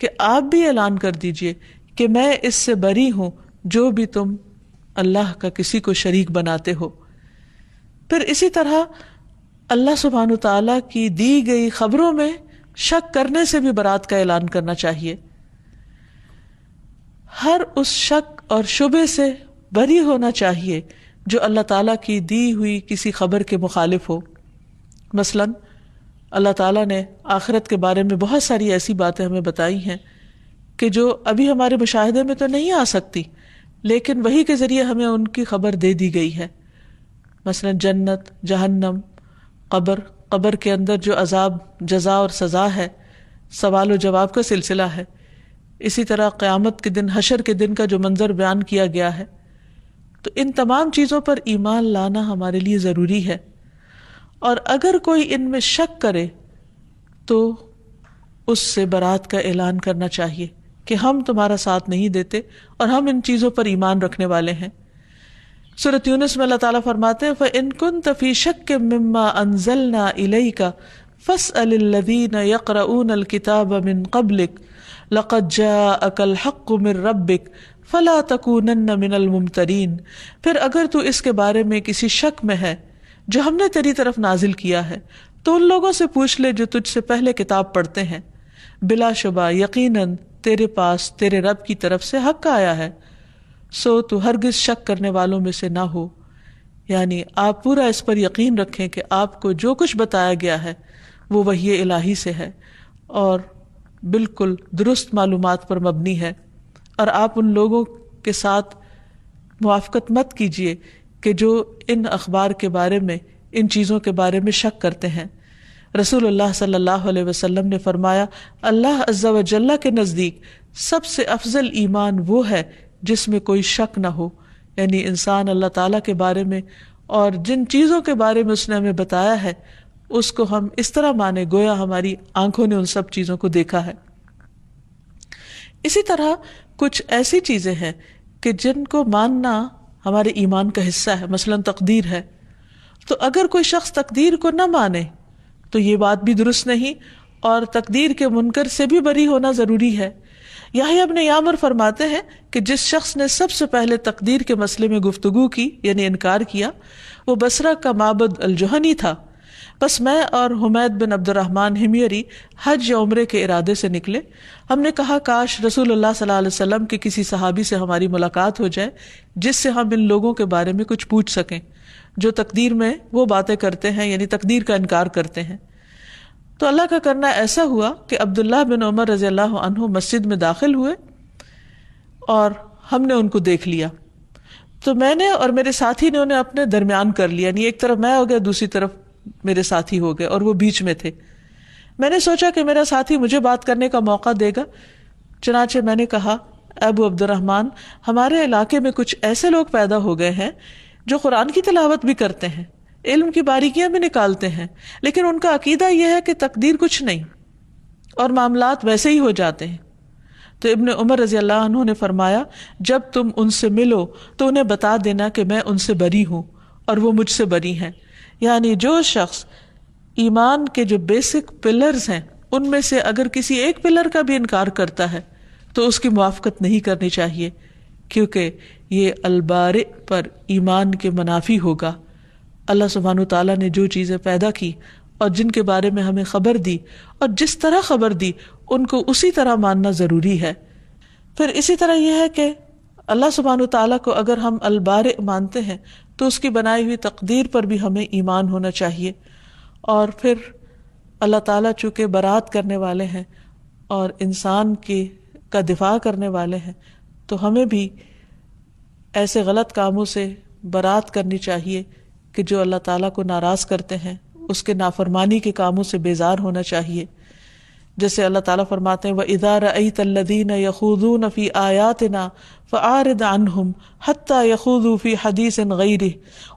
کہ آپ بھی اعلان کر دیجئے کہ میں اس سے بری ہوں جو بھی تم اللہ کا کسی کو شریک بناتے ہو. پھر اسی طرح اللہ سبحانہ تعالیٰ کی دی گئی خبروں میں شک کرنے سے بھی برات کا اعلان کرنا چاہیے. ہر اس شک اور شبہ سے بری ہونا چاہیے جو اللہ تعالیٰ کی دی ہوئی کسی خبر کے مخالف ہو. مثلا اللہ تعالیٰ نے آخرت کے بارے میں بہت ساری ایسی باتیں ہمیں بتائی ہیں کہ جو ابھی ہمارے مشاہدے میں تو نہیں آ سکتی، لیکن وحی کے ذریعے ہمیں ان کی خبر دے دی گئی ہے. مثلا جنت، جہنم، قبر کے اندر جو عذاب، جزا اور سزا ہے، سوال و جواب کا سلسلہ ہے. اسی طرح قیامت کے دن، حشر کے دن کا جو منظر بیان کیا گیا ہے. تو ان تمام چیزوں پر ایمان لانا ہمارے لیے ضروری ہے. اور اگر کوئی ان میں شک کرے تو اس سے برات کا اعلان کرنا چاہیے کہ ہم تمہارا ساتھ نہیں دیتے اور ہم ان چیزوں پر ایمان رکھنے والے ہیں. سورۃ یونس میں اللہ تعالیٰ فرماتے ہیں فَإِن كُنتَ فِي شَكٍّ مِّمَّا أَنزَلْنَا إِلَيْكَ فَاسْأَلِ الَّذِينَ يَقْرَؤُونَ الْكِتَابَ مِن قَبْلِكَ لَقَدْ جَاءَكَ الْحَقُّ مِن رَّبِّكَ فَلَا تَكُونَنَّ مِنَ الْمُمْتَرِينَ. پھر اگر تو اس کے بارے میں کسی شک میں ہے جو ہم نے تیری طرف نازل کیا ہے تو ان لوگوں سے پوچھ لے جو تجھ سے پہلے کتاب پڑھتے ہیں. بلا شبہ یقیناً تیرے پاس تیرے رب کی طرف سے حق آیا ہے، سو تو ہرگز شک کرنے والوں میں سے نہ ہو. یعنی آپ پورا اس پر یقین رکھیں کہ آپ کو جو کچھ بتایا گیا ہے وہ وحی الہی سے ہے اور بالکل درست معلومات پر مبنی ہے. اور آپ ان لوگوں کے ساتھ موافقت مت کیجیے کہ جو ان اخبار کے بارے میں، ان چیزوں کے بارے میں شک کرتے ہیں. رسول اللہ صلی اللہ علیہ وسلم نے فرمایا اللہ عز و جل کے نزدیک سب سے افضل ایمان وہ ہے جس میں کوئی شک نہ ہو. یعنی انسان اللہ تعالیٰ کے بارے میں اور جن چیزوں کے بارے میں اس نے ہمیں بتایا ہے اس کو ہم اس طرح مانے گویا ہماری آنکھوں نے ان سب چیزوں کو دیکھا ہے. اسی طرح کچھ ایسی چیزیں ہیں کہ جن کو ماننا ہمارے ایمان کا حصہ ہے. مثلا تقدیر ہے، تو اگر کوئی شخص تقدیر کو نہ مانے تو یہ بات بھی درست نہیں، اور تقدیر کے منکر سے بھی بری ہونا ضروری ہے. یحییٰ ابن یعمر فرماتے ہیں کہ جس شخص نے سب سے پہلے تقدیر کے مسئلے میں گفتگو کی یعنی انکار کیا وہ بصرہ کا معبد الجہنی تھا. بس میں اور حمید بن عبد الرحمن حمیری حج یا عمرے کے ارادے سے نکلے. ہم نے کہا کاش رسول اللہ صلی اللہ علیہ وسلم کے کسی صحابی سے ہماری ملاقات ہو جائے جس سے ہم ان لوگوں کے بارے میں کچھ پوچھ سکیں جو تقدیر میں وہ باتیں کرتے ہیں، یعنی تقدیر کا انکار کرتے ہیں. تو اللہ کا کرنا ایسا ہوا کہ عبداللہ بن عمر رضی اللہ عنہ مسجد میں داخل ہوئے اور ہم نے ان کو دیکھ لیا. تو میں نے اور میرے ساتھی نے انہیں اپنے درمیان کر لیا، یعنی ایک طرف میں ہو گیا، دوسری طرف میرے ساتھی ہو گئے اور وہ بیچ میں تھے. میں نے سوچا کہ میرا ساتھی مجھے بات کرنے کا موقع دے گا، چنانچہ میں نے کہا ابو عبد الرحمن، ہمارے علاقے میں کچھ ایسے لوگ پیدا ہو گئے ہیں جو قرآن کی تلاوت بھی کرتے ہیں، علم کی باریکیاں بھی نکالتے ہیں، لیکن ان کا عقیدہ یہ ہے کہ تقدیر کچھ نہیں اور معاملات ویسے ہی ہو جاتے ہیں. تو ابن عمر رضی اللہ عنہ نے فرمایا جب تم ان سے ملو تو انہیں بتا دینا کہ میں ان سے بری ہوں اور وہ مجھ سے بری ہیں. یعنی جو شخص ایمان کے جو بیسک پلرز ہیں ان میں سے اگر کسی ایک پلر کا بھی انکار کرتا ہے تو اس کی موافقت نہیں کرنی چاہیے، کیونکہ یہ البارئ پر ایمان کے منافی ہوگا. اللہ سبحانہ تعالیٰ نے جو چیزیں پیدا کی اور جن کے بارے میں ہمیں خبر دی اور جس طرح خبر دی ان کو اسی طرح ماننا ضروری ہے. پھر اسی طرح یہ ہے کہ اللہ سبحانہ تعالیٰ کو اگر ہم البارئ مانتے ہیں تو اس کی بنائی ہوئی تقدیر پر بھی ہمیں ایمان ہونا چاہیے. اور پھر اللہ تعالیٰ چونکہ برات کرنے والے ہیں اور انسان کا دفاع کرنے والے ہیں تو ہمیں بھی ایسے غلط کاموں سے برات کرنی چاہیے کہ جو اللہ تعالیٰ کو ناراض کرتے ہیں، اس کے نافرمانی کے کاموں سے بیزار ہونا چاہیے. جیسے اللہ تعالیٰ فرماتے ہیں وَإِذَا رَأَيْتَ الَّذِينَ يَخُوضُونَ فِي آيَاتِنَا فَأَعْرِضْ عَنْهُمْ حَتَّى يَخُوضُوا فِي حَدِيثٍ غَيْرِهِ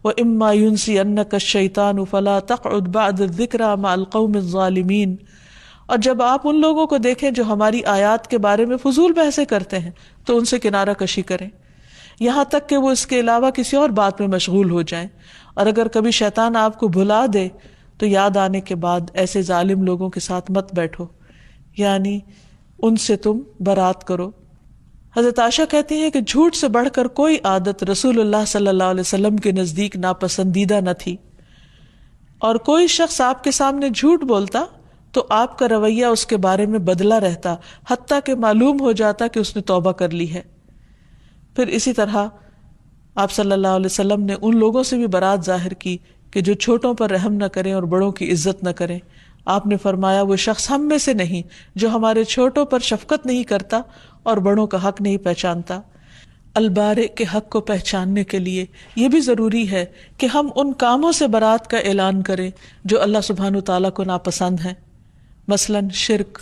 وَإِمَّا يُنْسِيَنَّكَ الشَّيْطَانُ فَلَا تَقْعُدْ بَعْدَ الذِّكْرَى مَعَ الْقَوْمِ الظَّالِمِينَ. اور جب آپ ان لوگوں کو دیکھیں جو ہماری آیات کے بارے میں فضول بحثیں کرتے ہیں تو ان سے کنارہ کشی کریں یہاں تک کہ وہ اس کے علاوہ کسی اور بات میں مشغول ہو جائیں. اور اگر کبھی شیطان آپ کو بھلا دے تو یاد آنے کے بعد ایسے ظالم لوگوں کے ساتھ مت بیٹھو، یعنی ان سے تم برات کرو. حضرت عائشہ کہتی ہیں کہ جھوٹ سے بڑھ کر کوئی عادت رسول اللہ صلی اللہ علیہ وسلم کے نزدیک ناپسندیدہ نہ تھی، اور کوئی شخص آپ کے سامنے جھوٹ بولتا تو آپ کا رویہ اس کے بارے میں بدلا رہتا حتیٰ کہ معلوم ہو جاتا کہ اس نے توبہ کر لی ہے. پھر اسی طرح آپ صلی اللہ علیہ وسلم نے ان لوگوں سے بھی برات ظاہر کی کہ جو چھوٹوں پر رحم نہ کریں اور بڑوں کی عزت نہ کریں. آپ نے فرمایا وہ شخص ہم میں سے نہیں جو ہمارے چھوٹوں پر شفقت نہیں کرتا اور بڑوں کا حق نہیں پہچانتا. البارئ کے حق کو پہچاننے کے لیے یہ بھی ضروری ہے کہ ہم ان کاموں سے برات کا اعلان کریں جو اللہ سبحانہ وتعالیٰ کو ناپسند ہیں، مثلاً شرک.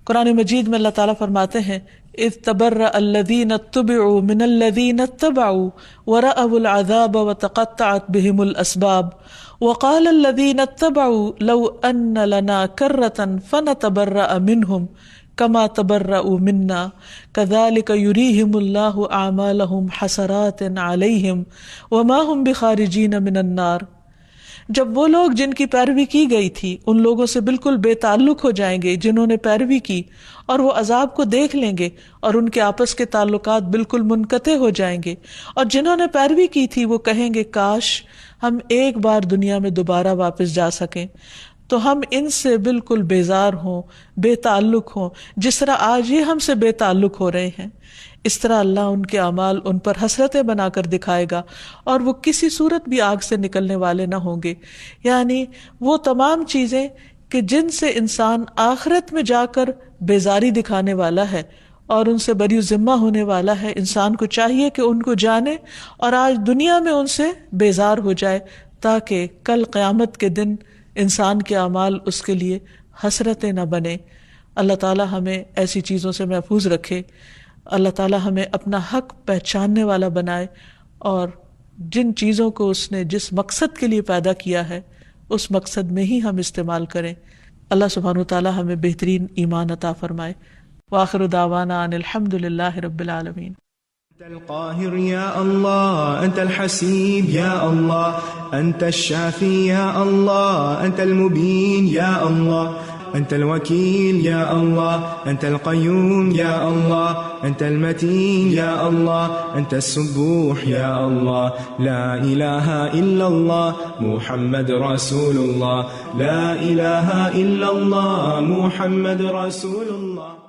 قرآن مجید میں اللہ تعالیٰ فرماتے ہیں اذ تبرأ الذین اتبعوا من الذین اتبعوا ورأوا العذاب وتقطعت بهم الاسباب وقال الذین اتبعوا لو ان لنا کرة فنتبرأ منهم كما تبرأوا منا كذلك يريهم الله اعمالهم حسرات عليهم وما هم بخارجين من النار. جب وہ لوگ جن کی پیروی کی گئی تھی ان لوگوں سے بالکل بے تعلق ہو جائیں گے جنہوں نے پیروی کی، اور وہ عذاب کو دیکھ لیں گے اور ان کے آپس کے تعلقات بالکل منقطع ہو جائیں گے، اور جنہوں نے پیروی کی تھی وہ کہیں گے کاش ہم ایک بار دنیا میں دوبارہ واپس جا سکیں تو ہم ان سے بالکل بیزار ہوں، بے تعلق ہوں جس طرح آج یہ ہم سے بے تعلق ہو رہے ہیں. اس طرح اللہ ان کے اعمال ان پر حسرتیں بنا کر دکھائے گا اور وہ کسی صورت بھی آگ سے نکلنے والے نہ ہوں گے. یعنی وہ تمام چیزیں کہ جن سے انسان آخرت میں جا کر بیزاری دکھانے والا ہے اور ان سے بری ذمہ ہونے والا ہے، انسان کو چاہیے کہ ان کو جانے اور آج دنیا میں ان سے بیزار ہو جائے تاکہ کل قیامت کے دن انسان کے اعمال اس کے لیے حسرتیں نہ بنے. اللہ تعالی ہمیں ایسی چیزوں سے محفوظ رکھے. اللہ تعالی ہمیں اپنا حق پہچاننے والا بنائے اور جن چیزوں کو اس نے جس مقصد کے لیے پیدا کیا ہے اس مقصد میں ہی ہم استعمال کریں. اللہ سبحانہ وتعالی ہمیں بہترین ایمان عطا فرمائے. وآخر دعوانا ان الحمد للہ رب العالمین. أنت القاهر يا الله، أنت الحسيب يا الله، أنت الشافي يا الله، أنت المبين يا الله، أنت الوكيل يا الله، أنت القيوم يا الله، أنت المتين يا الله، أنت السبوح يا الله. لا إله إلا الله محمد رسول الله، لا إله إلا الله محمد رسول الله.